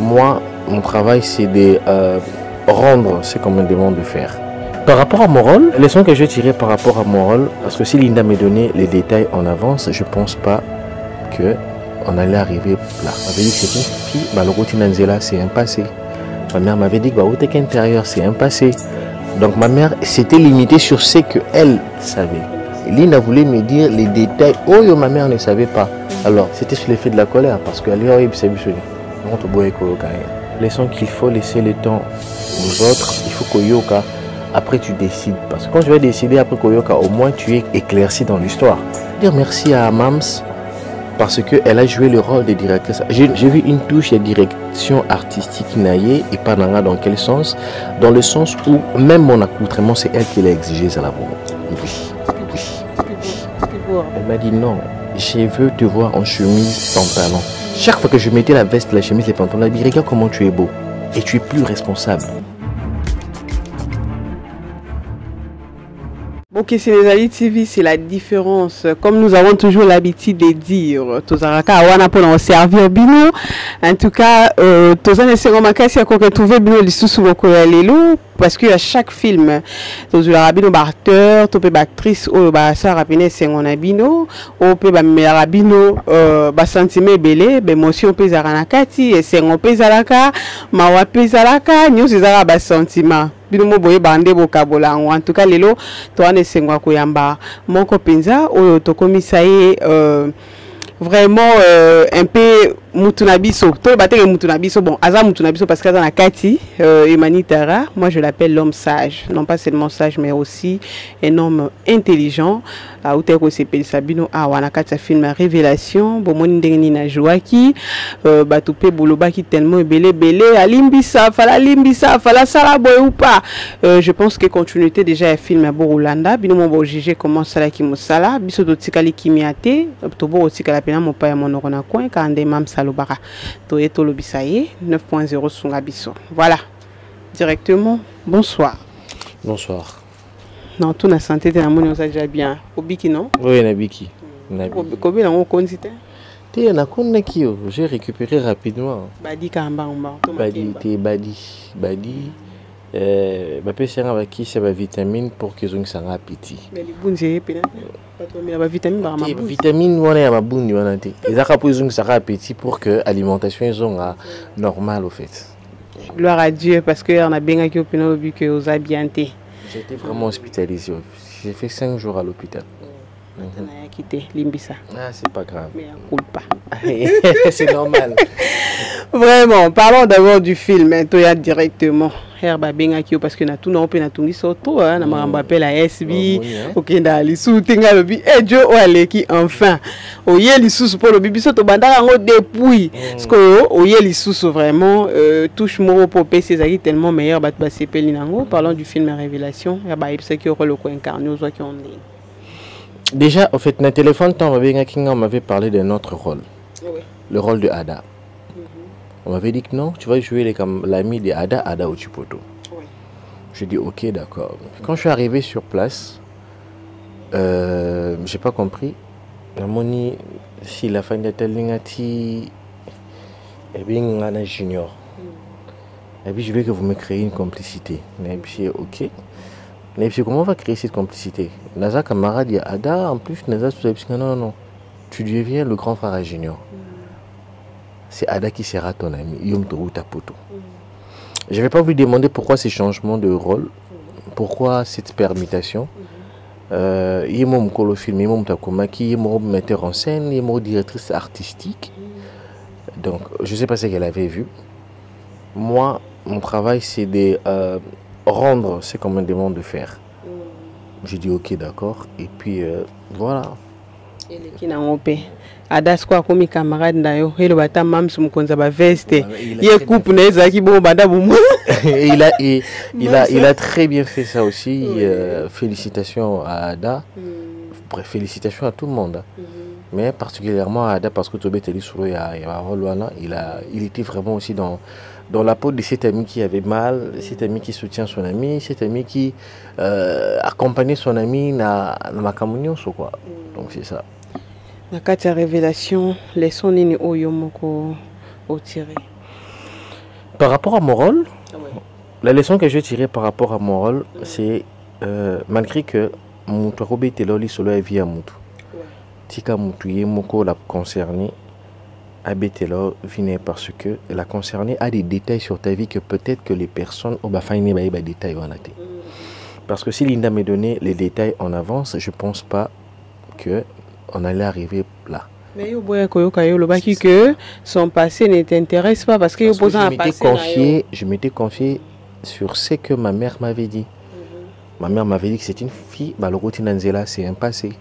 Moi, mon travail, c'est de rendre ce qu'on me demande de faire. Par rapport à mon rôle, les leçons que je vais tirer par rapport à mon rôle, parce que si Linda me donnait les détails en avance, je ne pense pas qu'on allait arriver là. On m'avait dit que c'est une fille, le Rotinanzela, c'est un passé. Ma mère m'avait dit que Otek intérieur, c'est un passé. Donc ma mère s'était limitée sur ce qu'elle savait. Linda voulait me dire les détails. Oh, ma mère ne savait pas. Alors, c'était sous l'effet de la colère, parce qu'elle est leçon qu'il faut laisser le temps aux autres. Il faut qu'Oyoka, après tu décides. Parce que quand tu vas décider après qu'Oyoka, au moins tu es éclairci dans l'histoire. Dire merci à Mams parce qu'elle a joué le rôle de directrice. J'ai vu une touche de direction artistique naïe et pas dans quel sens? Dans le sens où même mon accoutrement, c'est elle qui l'a exigé à la bourre. Elle m'a dit non, je veux te voir en chemise, pantalon. Chaque fois que je mettais la veste, la chemise, les pantalons, elle m'a dit regarde comment tu es beau et tu es plus responsable. Ok, c'est les Ali TV, c'est la différence. Comme nous avons toujours l'habitude de dire, Tozaraka awana pour nous servir bino. En tout cas, Tozane Seromakasi a trouvé bino les sous lelo parce que à chaque film, Tozula bino acteur, topé actrice ou ba Sarah Pene Sengona bino, ou pe ba mera bino ba sentiment belé, ba émotion pe zarana kati et sengo pe zalaka, mawa pe zalaka, nyo zara ba sentiment. Binomo boye bande bokabola en tout cas lelo to ane sengwa koyamba moko penza oyo tokomisa ye vraiment un peu mutunabiso to bateke mutunabiso bon aza mutunabiso parce qu'aza na kati Emanitara, moi je l'appelle l'homme sage, non pas seulement sage mais aussi un homme intelligent ou teko sepeli sabino awana kati film Révélation bomoni ndengeni na joaki batupe bolobaki tellement belé alimbisa fala sala boy ou pas je pense que continuité déjà film à Borolanda bino mo juger comment sala ki mosala biso to tikali kimiate to bo tikala pena mo pa ya monoko na coin kande mam salobara to etolo bisaye 9.0 sunga biso voilà directement bonsoir. Bonsoir. Non, tout la santé de la monnaie on déjà bien. Obiki non? Oui, Nabiki. Combien on consiste? J'ai récupéré rapidement. Badi kamba umba. Badi. Ma PC a qui c'est ma vitamine pour que je sois appétit. Mais les bons j'ai pena. Pas trop mais la vitamine par ma bouche. Vitamine on est à ma bouche on a été. Ils a pour que ça appétit pour que alimentation ils ont normal au fait. Gloire à Dieu parce que on a bien qui opinion vu que aux habianté. J'étais vraiment hospitalisé. J'ai fait 5 jours à l'hôpital. Quitté Limbisa. Ah, c'est pas grave. Mais on coule pas. C'est normal. Vraiment, parlons d'abord du film. Toya directement. Herba Bengakio parce que na tout na open na tungi soto na maramba appelle la SB. OK na lisu tinga lobi e jo o aleki enfin. Oye lisu pour le bibi soto bandaka ngo depuis. Parce que oye lisu vraiment touche moro pour PC zaki tellement meilleur bat ba sepeli nango. Parlons du film Révélation. Herba ipsa qui rôle ko incarné aux qui on est. Déjà, au fait, dans le téléphone, on m'avait parlé de notre rôle. Oui. Le rôle de Ada. On m'avait dit que non, tu vas jouer l'ami de Ada Ochipoto. Oui. J'ai dit ok, d'accord. Quand je suis arrivé sur place, j'ai pas compris. Moni, si la fin de Telingati est bien junior. Et puis je veux que vous me créez une complicité. Et puis ok. Mais comment on va créer cette complicité? Naza camarade, il y a Ada, en plus Naza, non, tu deviens le grand frère à Junior. C'est Ada qui sera ton ami, Yom Toru Tapoto. Je ne vais pas vous demander pourquoi ces changements de rôle, pourquoi cette permutation. Il y a mon film, il y a mon takomaki, il y a mon metteur en scène, il y a mon directrice artistique. Donc, je ne sais pas ce qu'elle avait vu. Moi, mon travail, c'est de rendre ce qu'on me demande de faire. J'ai dit ok, d'accord. Et puis voilà. Adas quoi comme camarade d'ailleurs il va ta mam sum konza ba veste il coupe neza ki bon banda boum. Il a très bien fait ça aussi. Félicitations à Ada. Félicitations à tout le monde. Mais particulièrement à Ada parce que Tobé Teli Souro il était vraiment aussi dans la peau de cet ami qui avait mal, cet ami qui soutient son ami, cet ami qui accompagnait son ami dans ma communion, quoi. Donc c'est ça. Dans la Révélation, les sons nini oyomoko au tiré. Par rapport à mon rôle, la leçon que je vais tirer par rapport à mon rôle, c'est malgré que mon travail était là, solo est vie à Moutou. Tika Moutou yé moko la concernée, habité là, vient parce que la concernée a des détails sur ta vie que peut-être que les personnes ont des détails en été. Parce que si Linda me donnait les détails en avance, je pense pas que on allait arriver là. Mais que son passé ne t'intéresse pas parce que je m'étais confié sur ce que ma mère m'avait dit. Ma mère m'avait dit que c'est une fille, le routine c'est un passé.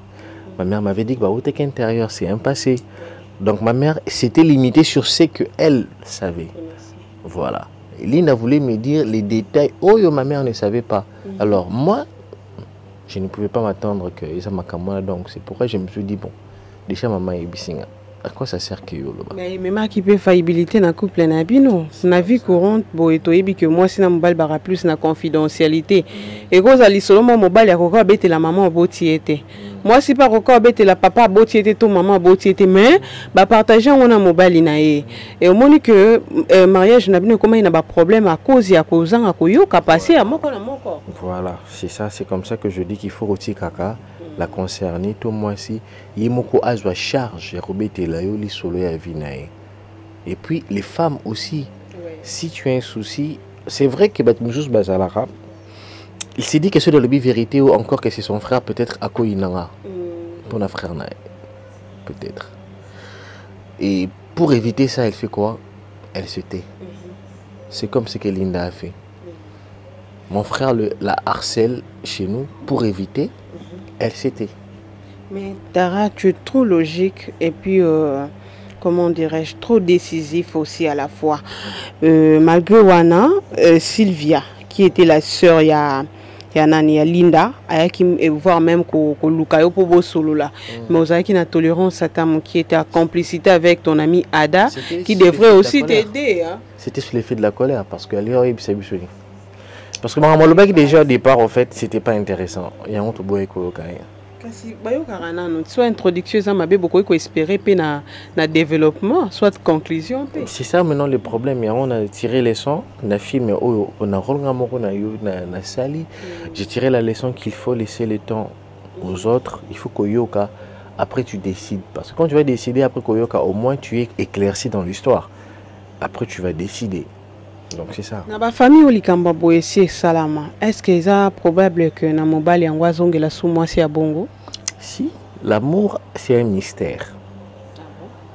Ma mère m'avait dit que le intérieur c'est un passé. Donc ma mère s'était limitée sur ce qu'elle savait. Voilà. Et Linda voulait me dire les détails. Oh, ma mère ne savait pas. Alors moi, je ne pouvais pas m'attendre que ça m'a camé. Donc c'est pourquoi je me suis dit, bon, déjà maman est bisinga. À quoi ça sert que yo là? Mais même qui peut faillibilité dans couple na bino. Na vie courante, bo etoyebi que moi si na mobile bara plus na confidentialité. Et cause ali solo mo mobile ya kokwa bete la maman boti était. Moi si pas kokwa bete la papa boti était to maman boti était mais ba partager on a mobile na ye. Et au moment que mariage na bino comment il na ba problème à cause ya kozanga koyoka passer à moko na moko. Voilà, c'est ça, c'est comme ça que je dis qu'il faut retirer kaka. La concernée, tout moi si yemoko azwa charge robete la yo li solo ya vinae. Et puis les femmes aussi, si tu as un souci, c'est vrai que Batmoussous Bazalara, il s'est dit que c'est de la vérité ou encore que c'est son frère peut-être à Koinanga pour un frère nae peut-être. Et pour éviter ça, elle fait quoi? Elle se tait. C'est comme ce que Linda a fait. Mon frère la harcèle chez nous pour éviter. Elle s'était. Mais Tara, tu es trop logique et puis, comment dirais-je, trop décisif aussi à la fois. Malgré Wana, Sylvia, qui était la sœur, il y a Linda, voire même Lukayo Pobo Solo là. Mais vous avez une tolérance à qui était en complicité avec ton ami Ada, qui devrait aussi t'aider. Hein? C'était sous l'effet de la colère, parce qu'elle est parce que le bac déjà au départ en fait c'était pas intéressant. Il y a un autre boy kasi bayo karana non soit introduction ça m'a beaucoup espérer pe na développement soit conclusion. C'est ça maintenant le problème. On a tiré les leçons, on a filmé on a rolanga moko na yo na sali. J'ai tiré la leçon qu'il faut laisser le temps aux autres, il faut koyoka après tu décides parce que quand tu vas décider après koyoka au moins tu es éclairci dans l'histoire. Après tu vas décider. Donc c'est ça. Na ba famille olikamba boyesi salama. Est-ce que c'est probable que na mobali yango azongela sous moi si à bongo? Si, l'amour c'est un mystère.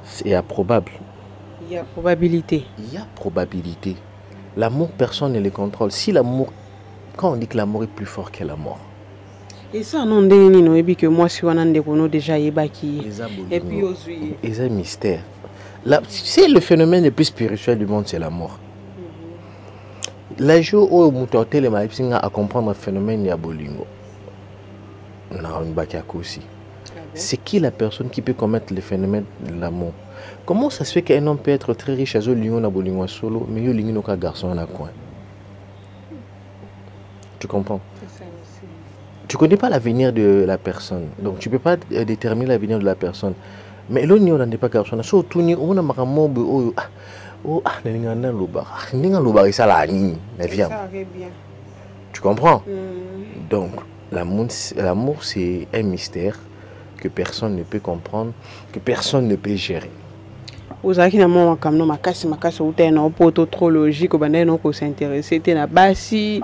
C'est improbable. Il y a probabilité. Il y a probabilité. L'amour personne ne le contrôle. Si l'amour, quand on dit que l'amour est plus fort que la mort. Et ça non ndeni no ebi que moi si wana ndekono déjà yebaki. Et puis aussi. C'est un mystère. C'est le phénomène le plus spirituel du monde, c'est la mort. La jour où mutote les maïpsinga à comprendre le phénomène ya bolingo. C'est qui la personne qui peut commettre le phénomène de l'amour? Comment ça se fait qu'un homme peut être très riche à Zolingo na bolingo solo, mais il y a un garçon à la coin? Tu comprends? Tu connais pas l'avenir de la personne, donc tu peux pas déterminer l'avenir de la personne. Mais là, on n'est pas garçon. Surtout, on a un tu comprends? Donc l'amour c'est un mystère que personne ne peut comprendre, que personne ne peut gérer. Vous avez un moment comme nous, makasi ou t'es un poteau trop logique, on s'intéresser, t'es na basi.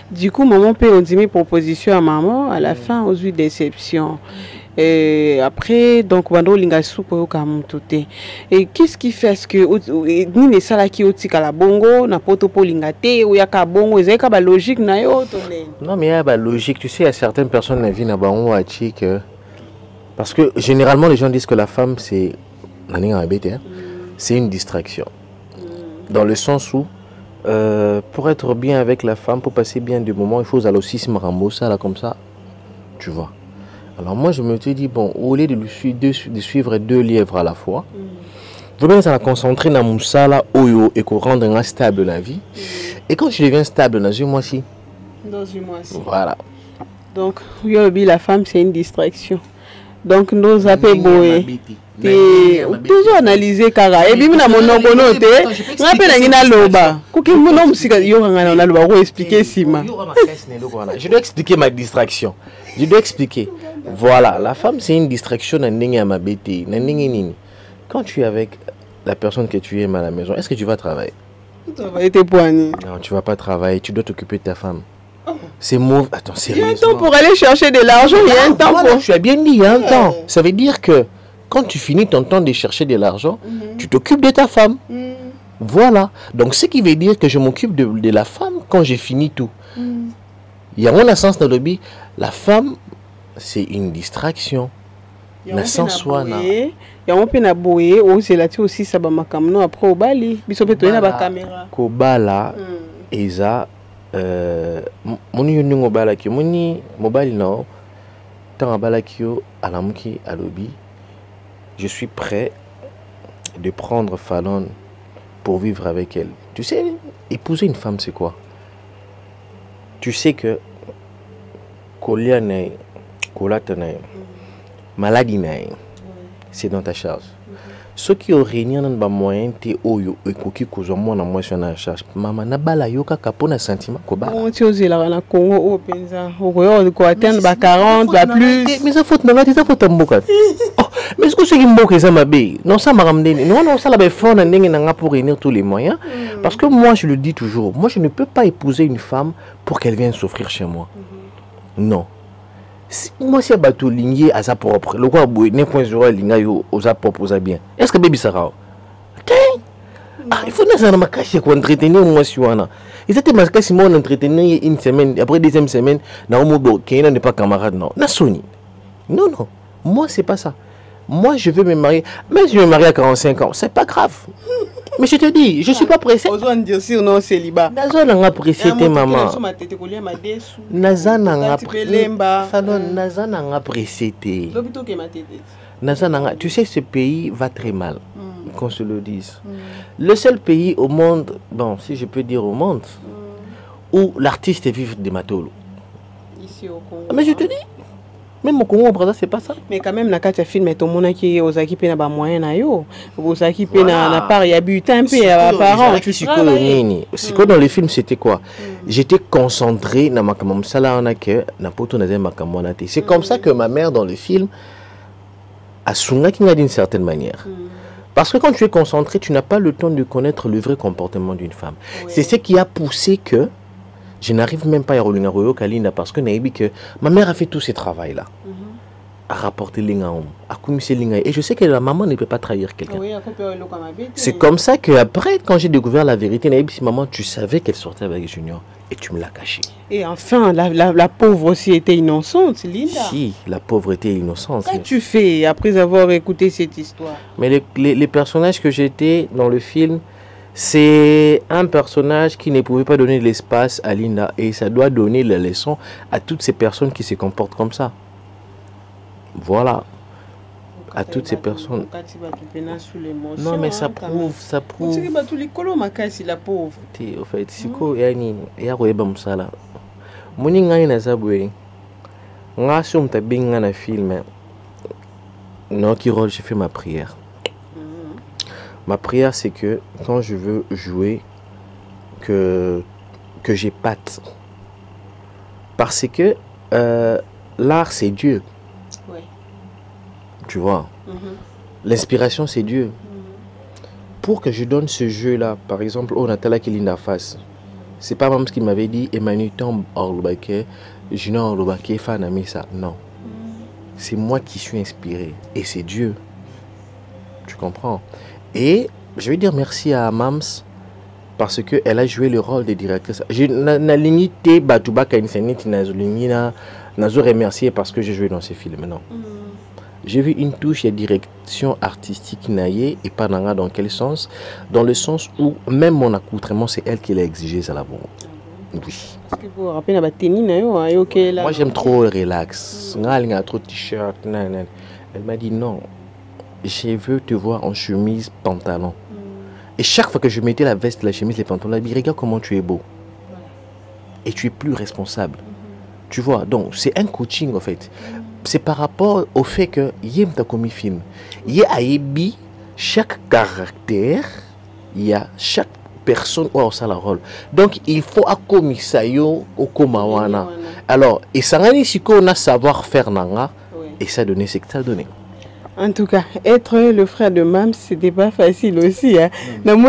Du coup, maman peut on dit mes propositions à maman, à la fin, aux eu déception. Et après, donc, et qu'est-ce qui fait que nous les salles qui ont la bongo, na poto polingate, ou yaka bongo, ils ont logique na yo. Non, mais il y a logique. Tu sais, il y a certaines personnes qui na bango que parce que généralement les gens disent que la femme c'est une distraction. Dans le sens où pour être bien avec la femme, pour passer bien du moment, il faut aller aussi se marambo ça là comme ça, tu vois. Alors moi je me suis dit bon, au lieu de suivre deux lièvres à la fois, vous bien ça concentrer dans Moussala Oyo et qu'on rendre stable la vie. Et quand je deviens stable dans une mois-ci. Dans une mois-ci. Voilà. Donc la femme c'est une distraction. Donc nous appelons boé. Toujours analyser kara. Et puis na monoko note. Rappelle ngina loba. Kuki mono musika yo ngana na loba ko expliquer sima. Je dois expliquer ma distraction. Je dois expliquer. Voilà, la femme c'est une distraction na ndenge ya mabete, na ndenge nini. Quand tu es avec la personne que tu aimes à la maison, est-ce que tu vas travailler? Travailler tes poignets. Non, tu vas pas travailler, tu dois t'occuper de ta femme. C'est mauvais. Attends, il y a un temps pour aller chercher de l'argent, il y a un temps pour... Tu as bien dit, il y a un temps. Ça veut dire que quand tu finis ton temps de chercher de l'argent, tu t'occupes de ta femme. Voilà. Donc, ce qui veut dire que je m'occupe de la femme quand j'ai fini tout. Il y a un sens dans le lobby. La femme, c'est une distraction. Na senswa na. Ya on peut na boyer ou c'est là aussi ça ba makamno après au bali. Biso pe to na ba caméra. Ko bala eza moni yoni bala ki moni mobile no tant bala ki yo alamuki alobi. Je suis prêt de prendre Fallon pour vivre avec elle. Tu sais, épouser une femme c'est quoi? Tu sais que koliane kolatane maladie, c'est dans ta charge. Ceux qui ont réuni un moyen, tu oyo et coquille causent moi na moi sur la charge. Maman na bala yoka kapona sentiment ko bala. On tient aussi la Congo au penza. Au Royaume quoi atteindre ba 40 ba plus. Mais ça faute na ça faute mboka. Oh, mais est-ce que c'est mboka ça ma bé? Non ça m'a ramené. Non ça la ba fond na ndenge na pour réunir tous les moyens parce que moi je le dis toujours, moi je ne peux pas épouser une femme pour qu'elle vienne souffrir chez moi. Non. Moi si abato ligné à sa propre le quoi boy ne point zéro linga yo aux sa propre aux bien est-ce que baby sara il faut na ça ma cacher pour entretenir moi si wana ils étaient masqués si moi on entretenir une semaine après deuxième semaine na au modo Kenya n'est pas camarade non na Sony non moi c'est pas ça. Moi je veux me marier mais je me marie à 45 ans c'est pas grave. Mais je te dis, je ne suis pas pressé. Besoin de dire si non célibat. Naza n'a pressé maman. Naza n'a pressé. Tu sais ce pays va très mal, qu'on se le dise. Le seul pays au monde, bon si je peux dire au monde, où l'artiste vive de Matolo. Ici au Congo. Mais je te dis. Même au Congo, au Brésil, c'est pas ça. Mais quand même, quand tu as filmé ton monde qui est aux équipes na ba moyen na yo, aux équipes na part il y a butin un peu à parents. Tu sais que dans les films c'était quoi? J'étais concentré na makamam sala on a que na poto na makamona té. C'est comme ça que ma mère dans le film a sunga qui d'une certaine manière. Parce que quand tu es concentré, tu n'as pas le temps de connaître le vrai comportement d'une femme. C'est ce qui a poussé que je n'arrive même pas à rouler au Kalinda parce que ma mère a fait tout ce travail-là. À rapporter l'ingam, à commisser l'ingam. Et je sais que la maman ne peut pas trahir quelqu'un. C'est comme ça qu'après, quand j'ai découvert la vérité, maman, tu savais qu'elle sortait avec Junior et tu me l'as caché. Et enfin, la pauvre aussi était innocente, Linda. Si, la pauvre était innocente. Qu'as-tu fait après avoir écouté cette histoire? Mais les personnages que j'étais dans le film, c'est un personnage qui ne pouvait pas donner de l'espace à Linda et ça doit donner la leçon à toutes ces personnes qui se comportent comme ça. Voilà. À toutes ces personnes. Non mais ça prouve. La pauvre. Au fait, siko yani ya koyeba musala. Moni ngani na zabwe. Nga sum tabinga na film. Non qui rôle, j'ai fait ma prière. Ma prière, c'est que quand je veux jouer, que j'épate. Parce que l'art, c'est Dieu. Oui. Tu vois. L'inspiration, c'est Dieu. Pour que je donne ce jeu-là, par exemple, on a Tala Kilinda face. C'est pas même ce qu'il m'avait dit, Emmanuel Tombe Orlobake, Junior Orlobake, Fanami, ça. Non. C'est moi qui suis inspiré. Et c'est Dieu. Tu comprends? Et je vais dire merci à Mams parce qu'elle a joué le rôle de directrice. Je n'ai limité Batouba Kainsenit Nazo remercié parce que j'ai joué dans ces films. Non. J'ai vu une touche de direction artistique naïe et pas dans quel sens? Dans le sens où même mon accoutrement, c'est elle qui l'a exigé, ça là-bas. Oui. Moi j'aime trop relax. Elle trop t-shirt. Elle m'a dit non. Je veux te voir en chemise, pantalon. Et chaque fois que je mettais la veste, la chemise, les pantalons, elle dit regarde comment tu es beau. Et tu es plus responsable. Tu vois, donc c'est un coaching en fait. c'est par rapport au fait que yem ta commis film. Y a yebi chaque caractère, il y a chaque personne où ça la rôle. Donc il faut à commissario au komawana. Alors, et ça si qu'on a savoir faire nanga et ça donner ce que ça donné. En tout cas, être le frère de Mams, c'était pas facile aussi. Hein. Beaucoup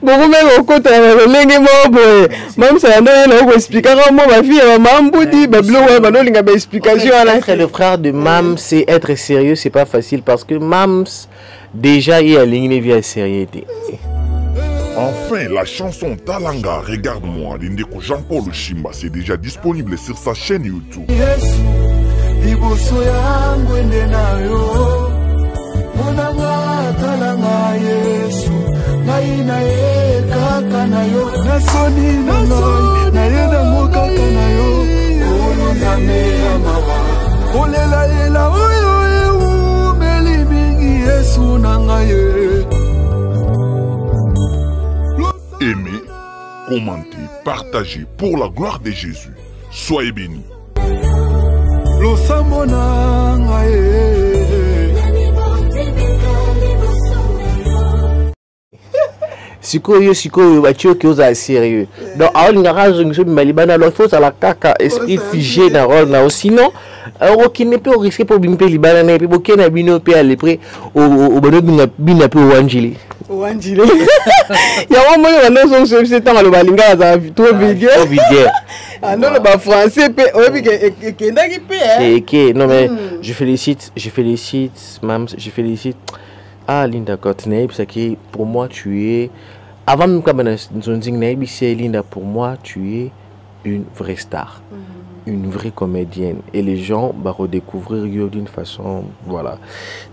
même au côté de Mams, ça a expliqué comment ma fille, maman, dit, être le frère de Mams, c'est être sérieux, c'est pas facile parce que Mams, déjà, il a ligné via sérieuxité. Enfin, la chanson Talanga, regarde-moi, d'Indeko Jean-Paul Chimba, c'est déjà disponible sur sa chaîne YouTube. Liboso yangu ende nayo monanga talanga Yesu ngai na ye kaka nayo nasoni na ye na mokaka nayo oyo nzambe ya mawa olela lela oyo umeli mingi Yesu nanga ye. Aimez, commentez, partagez pour la gloire de Jésus. Soyez bénis. Sikoyo batio qui osa sérieux. Donc alors ngara zongso malibana alors il faut ça la kaka esprit figé dans rôle là sinon qui ne peut risquer pour bimpe libana na pe bokena bino pe aller près au bono bina pe wanjili. Wanjili. Ya wa mo na zongso c'est tant le balinga za trop vulgaire. Ah non, le français, non mais je félicite, Mams, je félicite. Ah Linda Courtney, parce que pour moi tu es, avant même que Linda, pour moi tu es une vraie star, une vraie comédienne et les gens vont redécouvrir Yo d'une façon, voilà.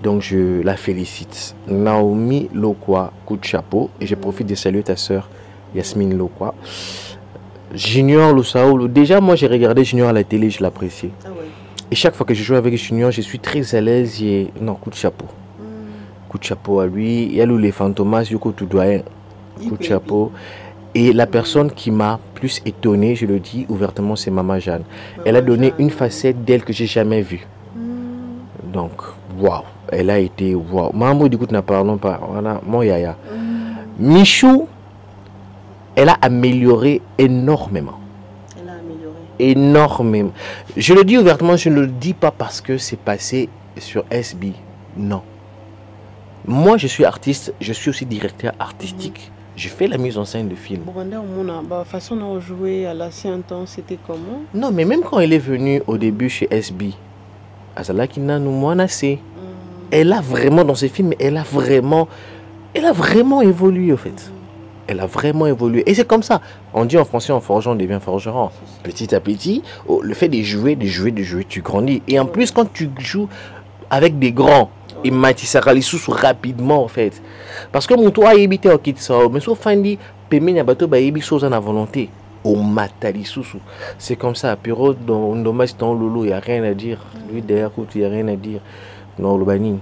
Donc je la félicite. Naomi Lokwa, coup de chapeau et je profite de saluer ta sœur Yasmine Lokwa. Junior Lusaoulou, déjà moi j'ai regardé Junior à la télé, je l'appréciais. Ah ouais. Et chaque fois que je joue avec Junior, je suis très à l'aise. Non, coup de chapeau. Coup de chapeau à lui. Il y a les fantomas, Yoko Toudoyen. Coup de chapeau. Et la personne qui m'a plus étonné, je le dis ouvertement, c'est Maman Jeanne. Elle a donné une facette d'elle que j'ai jamais vue. Donc, waouh. Elle a été waouh. Maman, du coup, n'a parlons pas. Voilà, mon yaya. Michou. Elle a amélioré énormément. Elle a amélioré. Énormément. Je le dis ouvertement, je ne le dis pas parce que c'est passé sur SB. Non. Moi, je suis artiste, je suis aussi directeur artistique. Je fais la mise en scène de films. La façon dont on jouait à l'ancien temps, c'était comment? Non, mais même quand elle est venue au début chez SB, elle a vraiment, dans ses films, elle a vraiment évolué, au fait. Elle a vraiment évolué. Et c'est comme ça. On dit en français, en forgeant, on devient forgeron. Petit à petit, le fait de jouer, tu grandis. Et en plus, quand tu joues avec des grands, et Matissara les sous rapidement, en fait. Parce que mon toit a évité au kit ça. Mais sauf Fandi, Pemina Bato, ba ébi chose à la volonté. Au matali sous. C'est comme ça. Piro, dans dommage, dans Lolo, il n'y a rien à dire. Lui, derrière, il n'y a rien à dire. Non, le bani.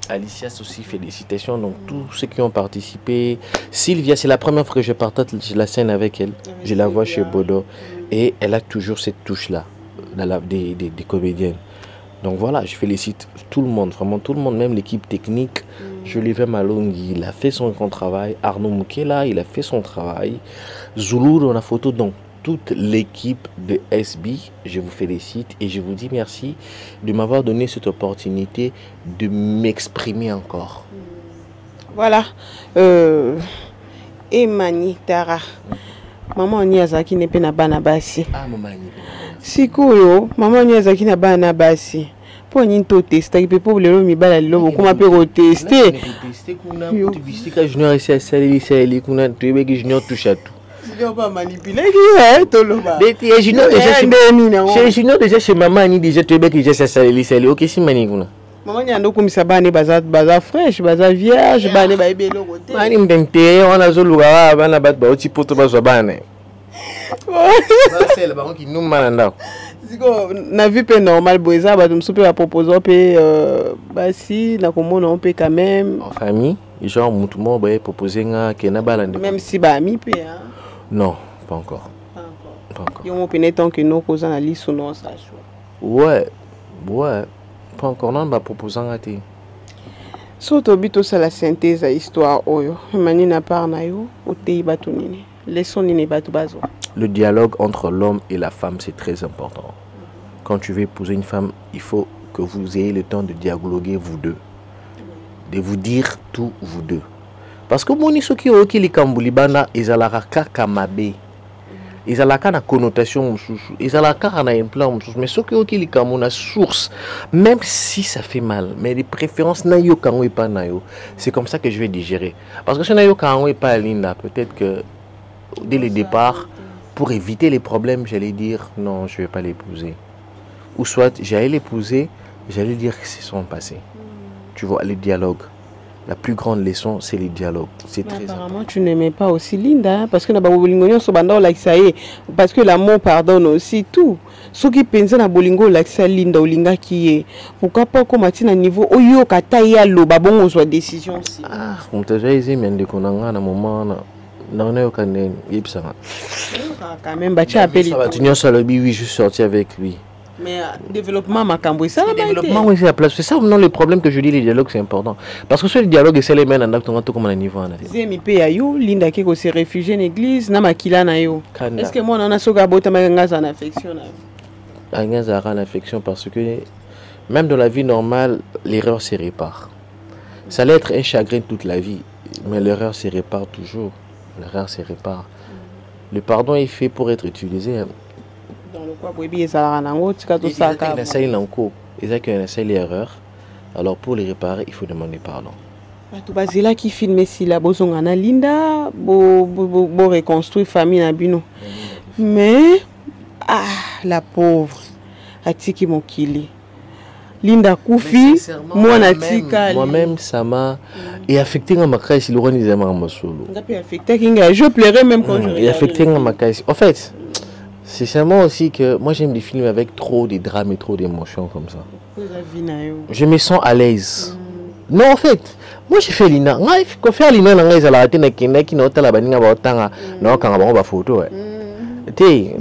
Alicia aussi, félicitations. Donc, tous ceux qui ont participé. Sylvia, c'est la première fois que je partage la scène avec elle. Je la vois chez Bodo. Et elle a toujours cette touche-là, des comédiennes. Donc voilà, je félicite tout le monde, vraiment tout le monde, même l'équipe technique. Jolivet Malongi, il a fait son grand travail. Arnaud Moukela, il a fait son travail. Zulu dans la photo. Donc, toute l'équipe de SB, je vous félicite et je vous dis merci de m'avoir donné cette opportunité de m'exprimer encore. Voilà. Emani Tara. Maman Niazaki n'est pas na bana basi. Ah, maman. Sikoyo, maman Niazaki na bana basi. Pour une to tester, pour le mi bala lo, comment peut tester? Tester kuna, tu bistis que junior ici à salir, kuna, tu veux que junior touche à tout. Tu vas pas manipuler qui est tout le bas. Mais junior déjà chez maman ni déjà tu veux que je salir, ok si mani kuna. Maman y a no comme ça bane baza fraîche, baza vierge, bane ba ebelo côté. Mani m'dente, on a zoluga bana bat ba oti poto bazo bane. C'est le baron qui nous mananda. Na vie pe normal boeza ba dum super à proposer pe basi na komona on peut quand même en famille, genre mutumo ba proposer nga kena balande. Même si ba mi pe hein. Non, pas encore. Pas encore. Yo mo pené tant que nous cause na liso non ça. Ouais, pas encore, non, bah proposant à thé. Surtout bito ça la synthèse à histoire oyo mani na par na yo o tei batu nini leçon nini batu bazo. Le dialogue entre l'homme et la femme, c'est très important. Quand tu veux épouser une femme, il faut que vous ayez le temps de dialoguer vous deux, de vous dire tout vous deux. Parce que moni soki oki li kambulibana ezalaka kaka mabe. Ezalaka na connotation mususu, ezalaka na implant mususu, mais soki oki li kamuna source, même si ça fait mal, mais les préférences na yo kango et pas na yo. C'est comme ça que je vais digérer. Parce que si na yo kango et pas Linda, peut-être que dès le départ, pour éviter les problèmes, j'allais dire non, je ne vais pas l'épouser. Ou soit j'allais l'épouser, j'allais dire que c'est son passé. Tu vois, les dialogues. La plus grande leçon, c'est les dialogues. C'est très important. Apparemment, tu n'aimais pas aussi Linda, parce que parce que l'amour pardonne aussi tout. Ceux qui pensent na bolingo like Linda ou Linga qui est, pourquoi pas comme à un niveau où yo kata ya lo babon on soit décision aussi. Ah, on t'a déjà dit mais de konanga na moment non yo kanen yebsanga. Quand même bah tu appelles. Ça va tenir sur le oui, je suis sorti avec lui. Mais développement macambo ça va développement oui c'est la place. C'est ça non le problème que je dis les dialogues c'est important. Parce que sur le dialogue c'est les mêmes en acte comme un niveau en fait. Zemi pe ayo Linda qui se réfugié en église na makila na yo. Est-ce que moi on a soga bota manga en affection na. Anga en affection parce que même dans la vie normale l'erreur se répare. Ça allait être un chagrin toute la vie mais l'erreur se répare toujours. L'erreur se répare. Le pardon est fait pour être utilisé. Dans le quoi bébé ça nango tika to saka. Il essaye l'enco, il essaye l'erreur. Alors pour les réparer, il faut demander pardon. Tu bazela qui filme si la bozonga na Linda bo reconstruire famille na bino. Mais la pauvre atiki mokili. Linda Koufi, moi natika moi-même ça m'a affecté dans ma case, il aurait des amis solo. Je pleurais même quand je regardais. Affecté dans ma case. En fait, c'est seulement aussi que moi j'aime des films avec trop de drames et trop d'émotions comme ça. Je me sens à l'aise. Non en fait, moi j'ai fait Lina. Quand faire Lina na ngai zala tena kinaki na otala baninga ba otanga na okanga ba photo j'ai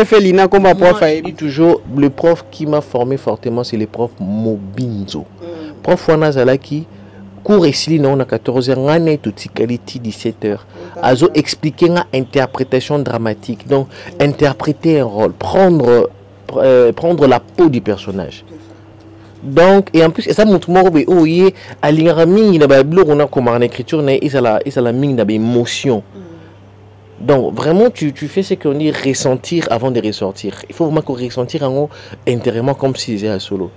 fait Lina comme prof. Toujours le prof qui m'a formé fortement, c'est le prof Mobinzo. Prof Wanazala qui cours ici on a 14h, on a tout 17h. Azo expliquer une interprétation dramatique, donc interpréter un rôle, prendre la peau du personnage. Donc et en plus ça montre moi oh yé à l'inraming il a on a comme en écriture il a la mine d'émotion. Donc vraiment tu fais ce qu'on dit ressentir avant de ressortir. Il faut vraiment qu'on ressentir en haut intérieurement comme si c'était un solo.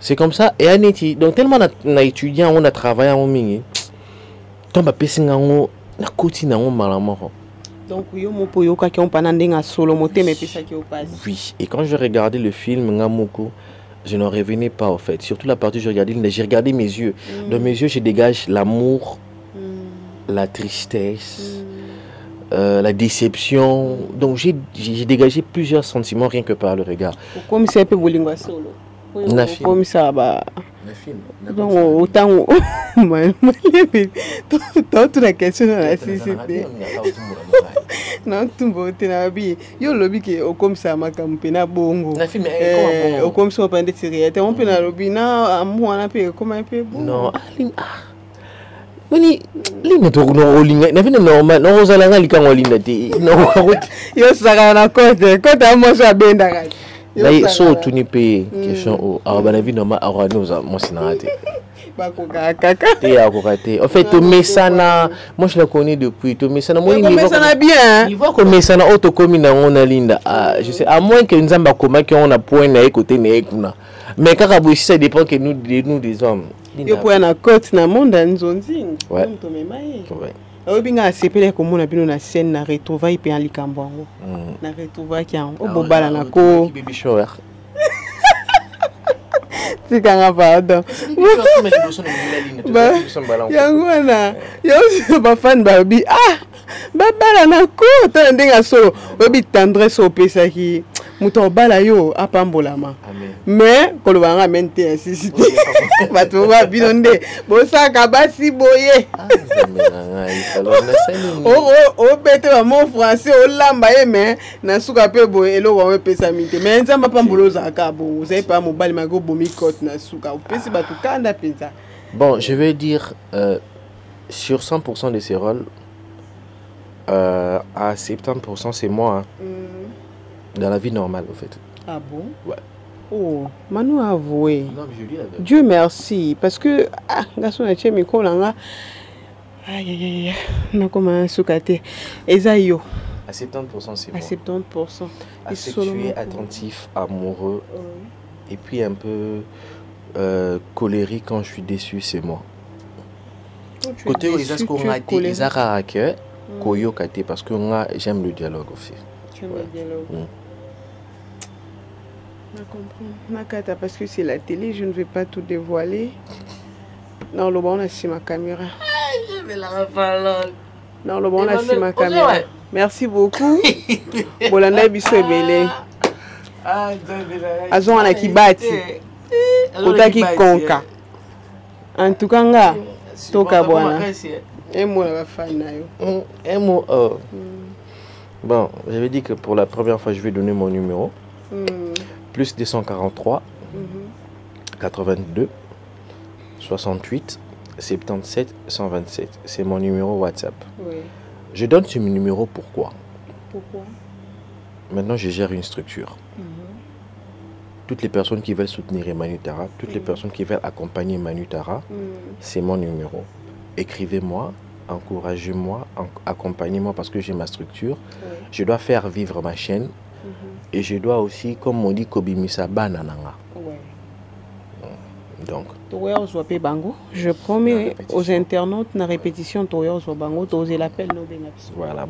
C'est comme ça et Aneti donc tellement on a étudié on a travaillé en mingi. Tant ba pesinga on na koti na on malama. Donc yo mo po yo ka ki on panandenga solo moté mais pesa ki o passe. Oui, et quand je regardais le film Ngamoko, je n'en revenais pas en fait, surtout la partie où j'ai regardé mes yeux. Dans mes yeux, je dégage l'amour, la tristesse. La déception, donc j'ai dégagé plusieurs sentiments rien que par le regard. Comme c'est un peu bolingo solo. Comme ça bah. Donc autant toute la question de la société. Non tout beau tenabi. Yo lobby que comme ça ma campena bongo. Au comme ça pendant série. On peut na lobby na amour na pe comme un peu bon. Non, Moni, Linda to no Linda, na vina normal, no zalanga likango Linda te. No, yo saka na côté moi ça benda ka. Là so tu ni pe question au araba na vie normal arano za moi sinate. Ba ko kaka. Te ya ko kate. En fait, to mesana, moi je la connais depuis. To mesana moi il mesana bien. Il voit que mesana auto commune na on a Linda. Ah, je sais à moins que nzamba koma que on a point na côté na ekuna. Mais kaka bo ça dépend que nous des hommes. Yo po na côte na monde nzonzi. Ouais. Ouais. Oyo binga sepele ko mona bino na scène na retrouvaille pe en likambo ngo. Na retrouvaille ki en obobala na ko baby shower. Tikanga pardon. Yango na yo ba fan ba bala na ko to ndenga so obi tendresse opesa ki Muto bala yo apambolama. Amen. Mais kolobanga mente insisté. Bato ba binonde. Bo saka basi boye. O bete ba mon français o lamba ye mais na suka pe boye elo wa pesa mite. Mais nzamba pambolo zaka bo. Vous savez pas mobile mago bomi cote na suka. O pesi batu kanda penza. Bon, je vais dire sur 100% de ces rôles à 70% c'est moi. Hein. Dans la vie normale, en fait. Ah bon? Ouais. Oh, Manu a avoué. Non, mais je dis la vérité. Dieu merci. Parce que, garçon, a tué Miko Langa. Aïe, aïe, aïe. On a commencé à soukater. Esaïo. À 70%, c'est moi. À 70%. Affectué, attentif, amoureux. Et puis un peu colérique quand je suis déçu, c'est moi. Côté où ils ont dit, ils ont Koyo Kate, parce que j'aime le dialogue aussi. Tu aimes le dialogue. Je comprends. Nakata, parce que c'est la télé, je ne vais pas tout dévoiler. Non, le bon, on a si ma caméra. Je vais la refaire. Non, le bon, on a si ma caméra. Merci beaucoup. Bolanda biso belé. Azon ana kibati. Kota ki konka. En tout cas, nga toka bwana. Un mot la fin na yo. Un mot. Bon, j'avais dit que pour la première fois, je vais donner mon numéro. Plus 243 82 68 77 127. C'est mon numéro WhatsApp. Oui. Je donne ce numéro pourquoi? Pourquoi? Maintenant, je gère une structure. Toutes les personnes qui veulent soutenir Emmanuel Tara, toutes les personnes qui veulent accompagner Emmanuel Tara, c'est mon numéro. Écrivez-moi, encouragez-moi, accompagnez-moi parce que j'ai ma structure. Je dois faire vivre ma chaîne. Et je dois aussi, comme on dit, Kobimisa Banananga. Donc. Je promets aux internautes, la répétition, l'appel. Voilà,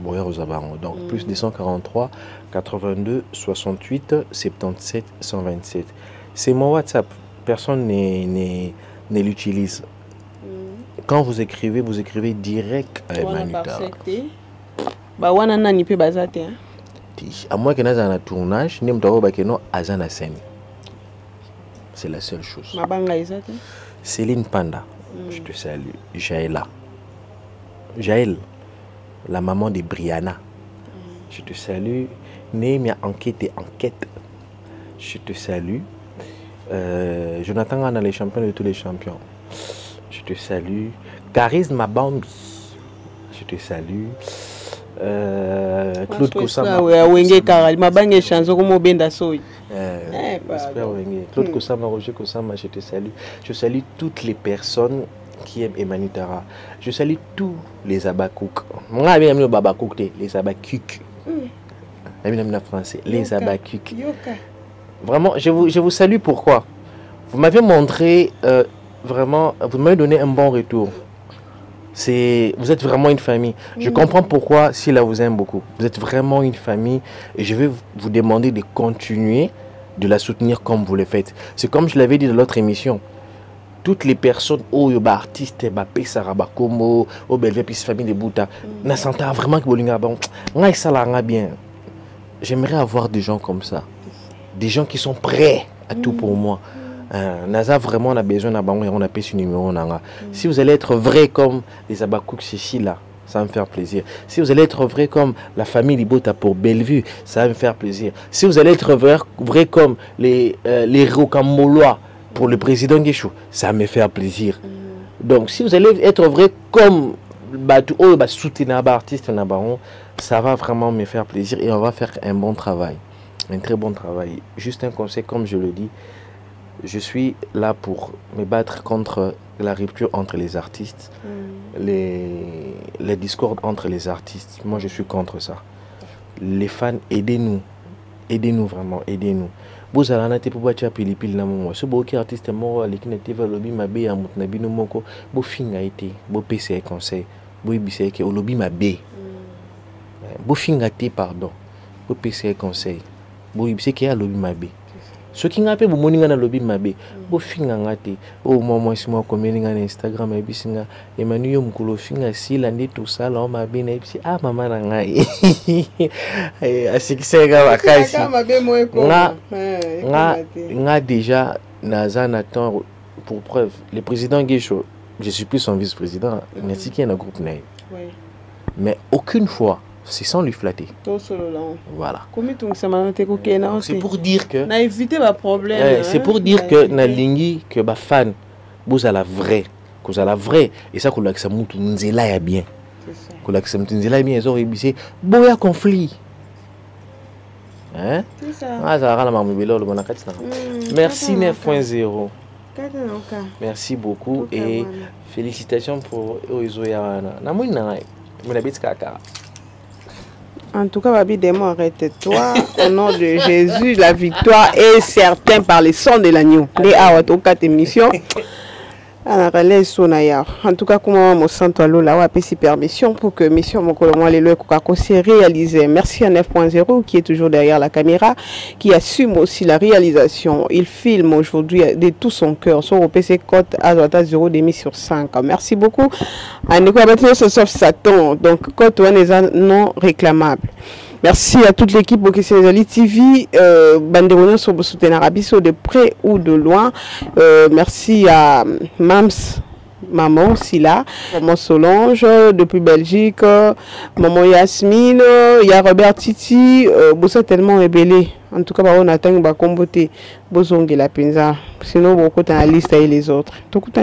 donc plus 243 82 68 77 127. C'est mon WhatsApp. Personne ne l'utilise. Quand vous écrivez direct à Emmanuel Tara. À moins que nous ayons un tournage, nous avons un scène. C'est la seule chose. Céline Panda, je te salue. Jaëla. Jaël, la maman de Brianna. Je te salue. Némia Enquête. Je te salue. Jonathan Anna, les champions de tous les champions. Je te salue. Charisme Bambi. Je te salue. Claude Kosama. Claude Kosama, Roger Kosama, je te salue. Je salue toutes les personnes qui aiment Emmanuel Tara. Je salue tous les abakouk. Moi, j'aime les abakouk, les abakouk. J'aime français, les abakouk. Vraiment, je vous salue. Pourquoi? Vous m'avez montré vraiment, vous m'avez donné un bon retour. Vous êtes vraiment une famille. Je comprends pourquoi Sila vous aime beaucoup. Vous êtes vraiment une famille et je vais vous demander de continuer de la soutenir comme vous le faites. C'est comme je l'avais dit dans l'autre émission. Toutes les personnes, artistes, Como, famille de Bouta, vraiment que bien. J'aimerais avoir des gens comme ça. Des gens qui sont prêts à tout pour moi. Naza vraiment on a besoin on a payé ce numéro. Si vous allez être vrai comme les Abakouk là, ça va me faire plaisir. Si vous allez être vrai comme la famille Libota pour Bellevue, ça va me faire plaisir. Si vous allez être vrai comme les Rocamolois pour le président Guéchou, ça va me faire plaisir. Donc si vous allez être vrai comme soutenir artiste, ça va vraiment me faire plaisir et on va faire un bon travail. Un très bon travail. Juste un conseil, comme je le dis, je suis là pour me battre contre la rupture entre les artistes, les discordes entre les artistes. Moi, je suis contre ça. Les fans, aidez-nous. Aidez-nous vraiment, aidez-nous. Vous allez en pour battre pili pili na moi. Ce beau artiste mort, les qui n'étaient pas lobby ma bé à moutnabi no moko. Beau fin a été, beau PC conseil, beau ibisé que au lobby ma bé. Beau fin a été pardon, beau PC conseil, beau ibisé qui a lobby ma bé. Ce qui n'a pas de moninga na lobby mabe. Bo finga ngate. Oh moi si moi comme na Instagram et bisinga Emmanuel mkulo finga si landi tout ça là mabe na bisi ah maman na ngai. Asikisega bakasi. Nga déjà nazana temps pour preuve le président Guécho, je suis plus son vice-président, merci qu'il y a un groupe naïf. Mais aucune fois c'est sans lui flatter. Voilà. C'est pour dire que c'est pour dire que na lingi que ba fan vous à la vraie, que à la vraie et ça que ça mutu nzela ya bien. Que ça mutu nzela ya bien ils ont ébissé boya conflit. Hein? C'est ça. Ah ça va la mamibelo le bonakati ça. Merci 9.0. Merci beaucoup et félicitations pour Oizoya na moina na bitkaka. En tout cas, Babi Démon, arrête-toi. Au nom de Jésus, la victoire est certaine par les sons de l'agneau. Les Awatoka émission. En tout cas, comment mon santo là a si permission pour que mission mon colon les lois s'est réalisé. Merci à 9.0 qui est toujours derrière la caméra, qui assume aussi la réalisation. Il filme aujourd'hui de tout son cœur. Son PC cote à 0,5 sur 5. Merci beaucoup. À Nicolas Bâtiment, sauf Satan. Donc, cote non réclamable. Merci à toute l'équipe au Kissézali TV, Banderonia sur Boussouten Arabiso de près ou de loin. Merci à Mams, Maman Silla, Maman Solange depuis Belgique, Maman Yasmine, il y a Robert Titi, Bossa tellement rébellé. En tout cas, on attend que Bakombote, Bozongue la Pinza. Sinon, beaucoup dans la liste et les autres. Tout le temps,